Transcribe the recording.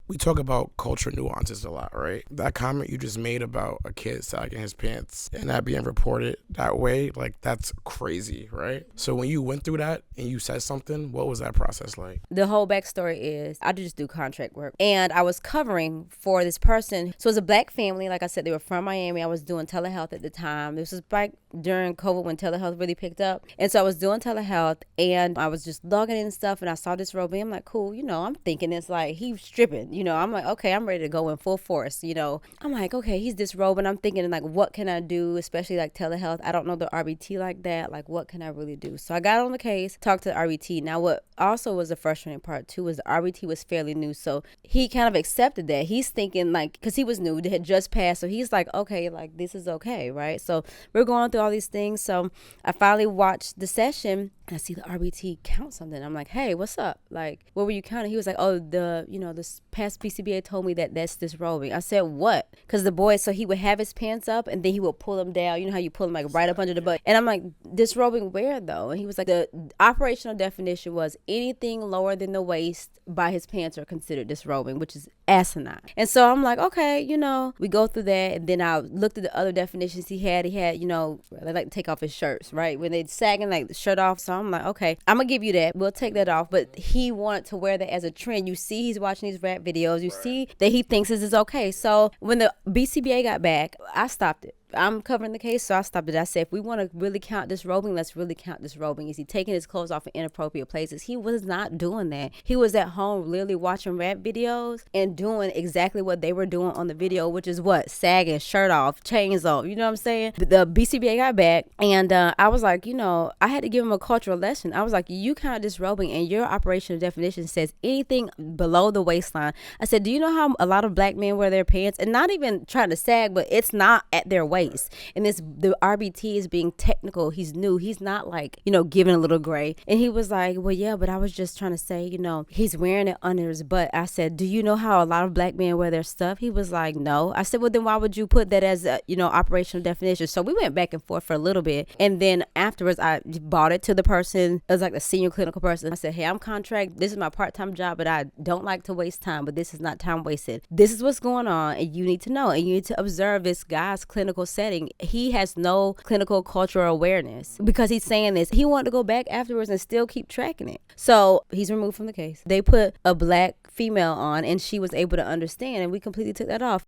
We talk about culture nuances a lot, right? That comment you just made about a kid sagging his pants and that being reported that way, like that's crazy, right? So when you went through that and you said something, what was that process like? The whole backstory is I just do contract work, and I was covering for this person. So it was a black family. Like I said, they were from Miami. I was doing telehealth at the time. This was back during COVID when telehealth really picked up. And so I was doing telehealth and I was just logging in and stuff, and I saw this robe and I'm like, cool, I'm thinking it's like he's stripping, I'm like, okay, I'm ready to go in full force, I'm like, okay, he's disrobing. I'm thinking like, what can I do, especially like telehealth? I don't know the RBT like that. Like, what can I really do? So I got on the case, talked to the RBT. Now, what also was the frustrating part too was the RBT was fairly new. So he kind of accepted that. He's thinking like, because he was new, it had just passed. So he's like, okay, like this is okay, right? So we're going through all these things. So I finally watched the session and I see the RBT count something. I'm like, hey, what's up? Like, what were you counting? He was like, oh, this past BCBA told me that that's disrobing. I said, what? Because the boy, so he would have his pants up and then he would pull them down. You know how you pull them like right up under the butt. And I'm like, disrobing where though? And he was like, the operational definition was anything lower than the waist by his pants are considered disrobing, which is asinine. And so I'm like, okay, we go through that. And then I looked at the other definitions he had. He had, they like to take off his shirts, right? When they're sagging like the shirt off. So I'm like, okay, I'm gonna give you that. We'll take that off. But he wanted to wear that as a trend. You see he's watching these rap videos. You see that he thinks this is okay. So when the BCBA got back, I stopped it. I'm covering the case, so I stopped it. I said, if we want to really count disrobing, let's really count disrobing. Is he taking his clothes off in inappropriate places? He was not doing that. He was at home literally watching rap videos and doing exactly what they were doing on the video, which is what? Sagging, shirt off, chains off. You know what I'm saying? The BCBA got back, and I was like, I had to give him a cultural lesson. I was like, you count disrobing, and your operational definition says anything below the waistline. I said, do you know how a lot of black men wear their pants? And not even trying to sag, but it's not at their waist. And the RBT is being technical. He's new. He's not like, giving a little gray. And he was like, well, yeah, but I was just trying to say, he's wearing it under his butt. I said, do you know how a lot of black men wear their stuff? He was like, no. I said, well, then why would you put that as a, operational definition? So we went back and forth for a little bit. And then afterwards, I bought it to the person. It was like the senior clinical person. I said, hey, I'm contract. This is my part-time job, but I don't like to waste time, but this is not time wasted. This is what's going on. And you need to know, and you need to observe this guy's clinical setting. He has no clinical cultural awareness because he's saying this. He wanted to go back afterwards and still keep tracking it. So he's removed from the case. They put a black female on and she was able to understand, and we completely took that off.